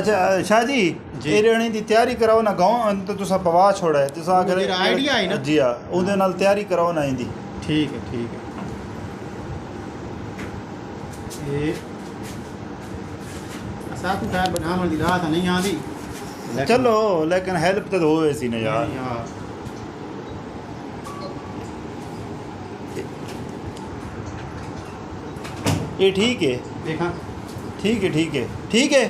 अच्छा शाह जी ਇਹ ਰਹਿਣੀ ਦੀ ਤਿਆਰੀ ਕਰਾਓ ਨਾ ਗਾਉਂ ਤੇ ਤੁਸੀਂ ਪਵਾ ਛੋੜਾ ਤੇ ਸਾ ਕਰ ਆਈਡੀਆ ਹੈ ਨਾ ਜੀ ਆ ਉਹਦੇ ਨਾਲ ਤਿਆਰੀ ਕਰਾਓ ਨਾ ਇਹਦੀ ठीक है ये साथ में खैर बनाने दी रात नहीं आंदी चलो लेकिन हेल्प तो होवे सी ना यार ये ठीक है देखा ठीक है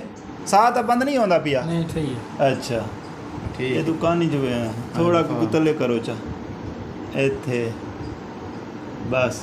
साथ बंद नहीं होता पिया नहीं ठीक है अच्छा ठीक ये दुकान ही जो है थोड़ा कुतले करो चा इत्थे बस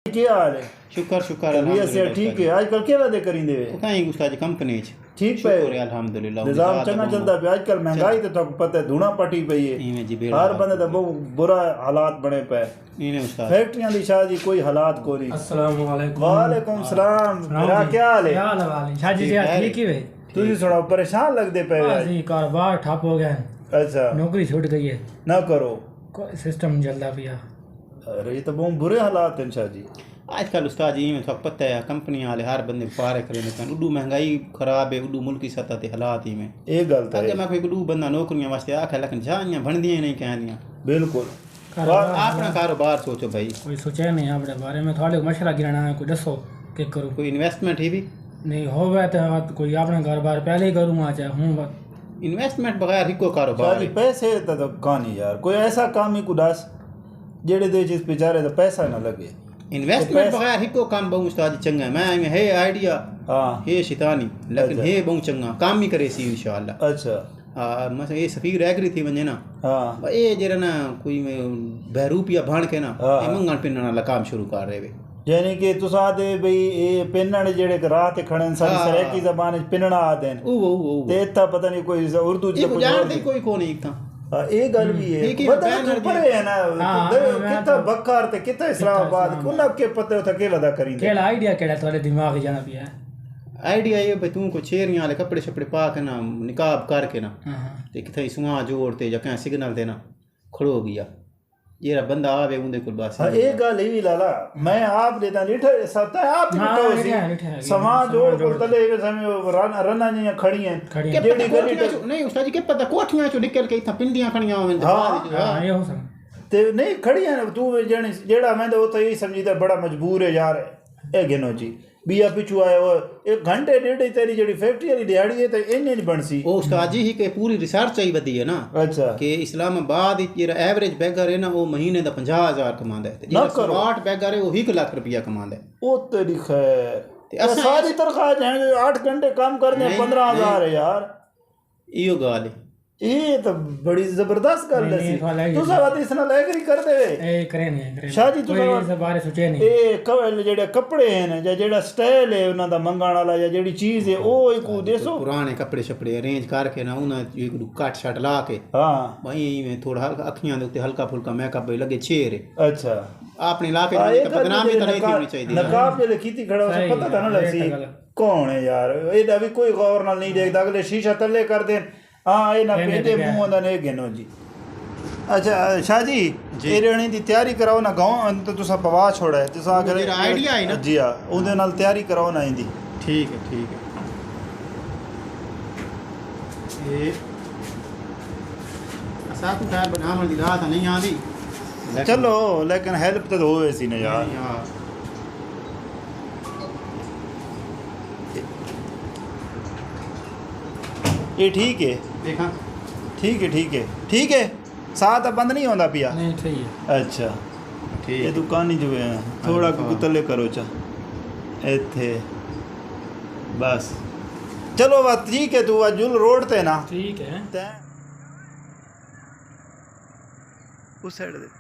क्या हाल है शुक्र तबीयत से ठीक है आजकल क्या वादे करिंदे वे कहीं उसका कंपनी ठीक पे अल्हम्दुलिल्लाह निजाम चंगा चलता पे आजकल महंगाई तो तक पता है धूना पटी पई है हर बंदे तो बहुत बुरा हालात बने पे फैक्ट्रियां दी शाह जी कोई हालात को नहीं अस्सलाम वालेकुम वालेकुम सलाम मेरा क्या हाल है शाह जी ठीक ही वे तुझे थोड़ा परेशान लगदे पे जी कारोबार ठप हो गया अच्छा नौकरी छूट गई है ना करो सिस्टम चलता पिया अरे ये तो बहुत बुरे हालात हैं शाह जी आजकल उस्ताद जी में तो पता है कंपनी वाले हर बंदे पारे करे ने उडू महंगाई खराब है उडू मुल्क की सतह ते हालात ही में ये गलत है अगे मैं कोई उडू बंदा नौकरियां वास्ते आखे लेकिन जानियां बनदियां नहीं कहदियां बिल्कुल अपना कारोबार सोचो भाई कोई सोचा नहीं अपने बारे में थोड़े मशवरा गिराना है कोई दसो के करूं कोई इन्वेस्टमेंट ही भी नहीं होवे तो कोई अपना कारोबार पहले ही करूंगा चाहे हूं इन्वेस्टमेंट बगैर हिको कारोबार शाह पैसे तो कहानी यार कोई ऐसा काम ही कुदास जेड़े दे जिस बेचारे तो पैसा ना लगे इन्वेस्टमेंट बगैर हिको काम बहु उस्ताद चंगा मैं है आइडिया हां हे शैतानी लेकिन हे बहु चंगा काम ही करे सी इंशाल्लाह अच्छा मतलब ये सफीर रह गई थी वंजे ना हां ये जरा ना कोई बहरूपिया भाण के ना ये मंगण पिनण वाला काम शुरू कर रहे वे यानी कि तुसा दे भाई ये पिनण जेड़े राह ते खड़न सारी सराइकी जबान विच पिनणा आदे ओ ते इत्ता पता नहीं कोई उर्दू च कोई जानदे कोई को नहीं था ये गल भी है पता नहीं परे है ना कितना बक्कार ते कितना इस्लामाबाद कुना के पता था के लदा करिंदे केड़ा आइडिया केड़ा थोड़े दिमाग जाना पिया आइडिया ये भाई तू को छेरियां वाले कपड़े छपड़े पा के ना निकाब करके ना ते किथे सुआ जोड़ते या कहीं सिग्नल देना खड़ो गया ये बंदा आवे उनदे कोल बस ये गल ही लाला मैं आप देता लिठे सता आप लिठो समाज जोड़ को तले वे समय रना जी खड़ी हैं जेडी गली नहीं उस्ताद जी के पता कोठियां चो निकल के इथा पिंडियां खड़ियां होवन हां ये हो सकता ते नहीं खड़ी हैं तू जणी जेड़ा मैं तो यही समझीदा बड़ा मजबूर है यार ए गिनो जी बिया पिछू आए वो एक घंटे डेढ़ तेरी जेडी फैक्ट्री वाली दिहाड़ी है तो इन्ने नहीं बनसी ओ उस्ताद जी ही के पूरी रिसर्च आई वदी है ना अच्छा कि इस्लामाबाद जेड़ा एवरेज बैगर है ना वो महीने दा 50,000 कमांदा है ते जेड़ा स्मार्ट बैगर है वो 1 लाख रुपया कमांदा है ओ तेरी खैर सारी तनख्वाह जाएंगे 8 घंटे काम करने 15,000 है यार इयो गाल है ये तो बड़ी जबरदस्त गल है तू सब इस नाल एग्री कर दे ए करे नहीं शाह जी तू इस बारे सोचे नहीं ए कवल जेड़े कपड़े हैं या जेड़ा स्टाइल है उना दा मंगाण वाला या जेड़ी चीज है ओ एक देसो पुराने कपड़े छपड़े अरेंज करके ना उना एक कट शट ला के हां भाई में थोड़ा हल्का अखियां दे उत्ते हल्का फुल्का मेकअप लगे छेर अच्छा आपने ला के बदनामी तो नहीं थी होनी चाहिए नकाब जे कीती खड़ा उसे पता था ना लसी कौन है यार एदा भी कोई गौर नाल नहीं देखदा अगले शीशा तले कर देन हाँ ये ना पेटे मुंह दा ने गिनो जी अच्छा शाह जी ये रहनी दी तैयारी कराओ ना गांव तो तुसा पवा छोड़ा है तुसा अगर आइडिया है ना जी हां ओदे नाल तैयारी कराओ ना इंदी ठीक है ये साथ में खैर बनाने दी रात नहीं आंदी चलो लेकिन हेल्प तो होवे सी ना यार ये ठीक है देखा ठीक है साथ बंद नहीं होता पिया नहीं ठीक है अच्छा ये दुकान ही जो है थोड़ा कुतले करो चा इत्थे बस चलो बात ठीक है तू जुल रोड ते ना ठीक है उस साइड दे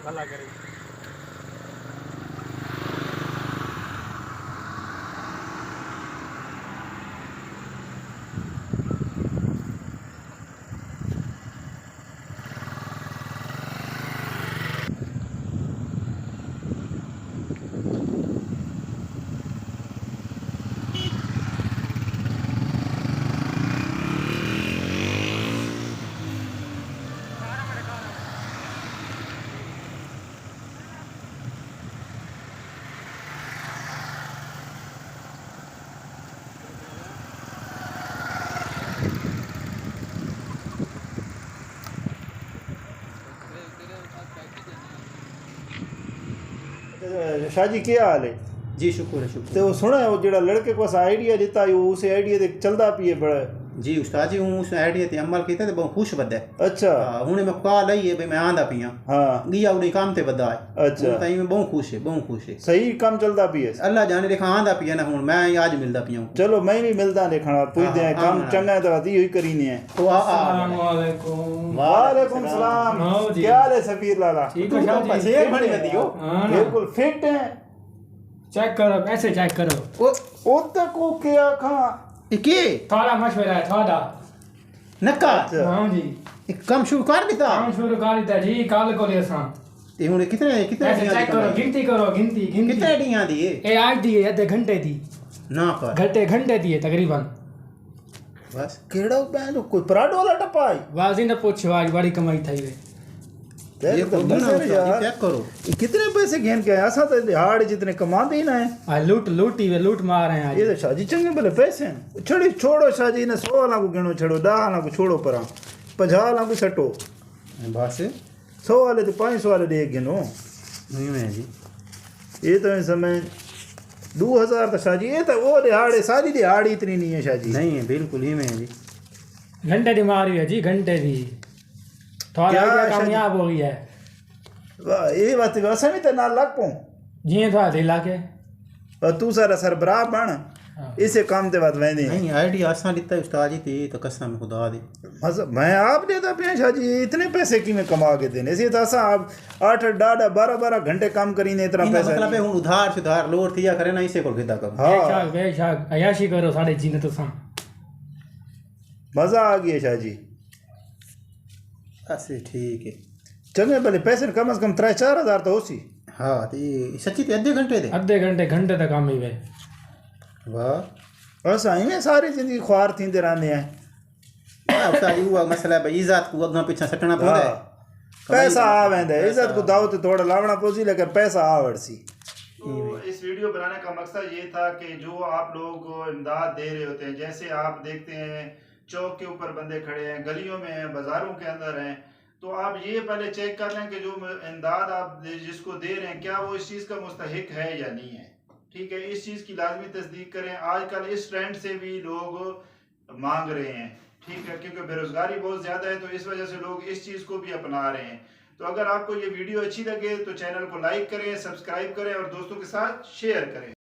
भला करे शाह जी क्या हाल है? जी शुक्र है शुक्र। तो सुना है वो जेड़ा लड़के को आइडिया दिता है वो उस आइडिया ते चलदा पिए बड़ा। जी उस्ताद जी हूँ उस आइडिया ते अमल कीता ते बहुत खुश बदा है। अच्छा हुणे मैं कॉल आई है भाई मैं आंदा पिया हाँ गिया उड़े काम ते बदा है। अच्छा ताई मैं बहुत खुश है बहुत खुश है। सही काम चलदा पिए। अल्लाह जाने देखा आंदा पिया ना हुण मैं आज मिलदा पिया हूं। चलो मैं भी मिलदा देखना पूछते हैं हाँ, काम हाँ, चंगा है तो आती हुई करीनी है। तो अस्सलाम वालेकुम। वालेकुम सलाम। हाँ जी। क्या हाल है सफीर लाला? ठीक है शाह जी। शेर बनी बदी हो। हाँ ना। बिल्कुल फिट है। चेक करो ऐसे चेक करो। ओ तक को क्या खा के थोड़ा मशवरा है थोड़ा। नक्का अच्छा। हाँ जी एक काम शुरू कर दिता। काम शुरू कर दिया जी कल को ले सा। ते हुणे कितने कितने ऐसे चेक करो गिनती करो गिनती गिनती। कितने डियां दी है ए आज दी है आधे घंटे दी। ना कर घंटे दी है तकरीबन। बस केड़ा बैंड कोई पराडो वाला टप्पा है? वाजी ने पूछो आज बड़ी कमाई थई वे। ये तो खुद ना नजर यार चेक करो। ये कितने पैसे घेन के आया असा तो दिहाड़ जितने कमाते ही ना है। आज लूटी वे लूट मार रहे हैं ये आज। तो शाजी चंगे भले पैसे हैं। छड़ी छोड़ो शाजी ने 100 वाला को गिनो छड़ो 10 वाला को छोड़ो परा 50 वाला को सटो बस 100 वाले तो 500 वाले दे गिनो। नहीं मैं जी ये तो इस समय 2000 तो शाजी ये तो वो दिहाड़े सारी दिहाड़ी इतनी नहीं है शाजी। नहीं है बिल्कुल ही मैं जी। घंटे दी मारी है जी घंटे दी। थोड़ा क्या आइडिया शादी? कामयाब हो गया है। वाह ये बात वैसे भी तो ना लग पाऊं जी थोड़ा दिला के। और तू सारा सरबराह बन इसे काम ते बात वेंदी नहीं आइडिया आसान दिता है उस्ताद जी ते तो कसम खुदा दे। मतलब मैं आप देता पिया शाजी इतने पैसे की मैं कमा के देने इसी तो असा आप 8 8 12 घंटे काम करीने इतना इना पैसा मतलब है हुण उधार सुधार लोड थिया करे ना इसे को गिदा कर। हाँ बेशक अयाशी करो साढ़े जीने तो सा। मजा आ गया शाजी। ऐसे ठीक है। चंगे भले पैसे कम से कम 3-4 हजार तो होसी। हाँ ते सच्ची ते आधे घंटे दे घंटे तक काम ही वे। वाह असा ही में सारी जिंदगी ख्वार थींदे रहंदे हैं। उस्ताद जी हुआ मसला है भाई इज्जत को अगा पीछे सटना पड़े। हाँ, पैसा आ वेंदे इज्जत को दावत थोड़ा लावना पोसी लेकर पैसा आ वड़सी। तो इस वीडियो बनाने का मकसद ये था कि जो आप लोगों को इमदाद दे रहे होते हैं जैसे आप देखते हैं चौक के ऊपर बंदे खड़े हैं गलियों में हैं बाजारों के अंदर हैं तो आप ये पहले चेक कर लें कि जो इमदाद आप जिसको दे रहे हैं क्या वो इस चीज़ का मुस्तहिक है या नहीं है। ठीक है इस चीज़ की लाजमी तस्दीक करें। आजकल इस ट्रेंड से भी लोग मांग रहे हैं ठीक है क्योंकि बेरोजगारी बहुत ज़्यादा है तो इस वजह से लोग इस चीज़ को भी अपना रहे हैं। तो अगर आपको ये वीडियो अच्छी लगे तो चैनल को लाइक करें सब्सक्राइब करें और दोस्तों के साथ शेयर करें।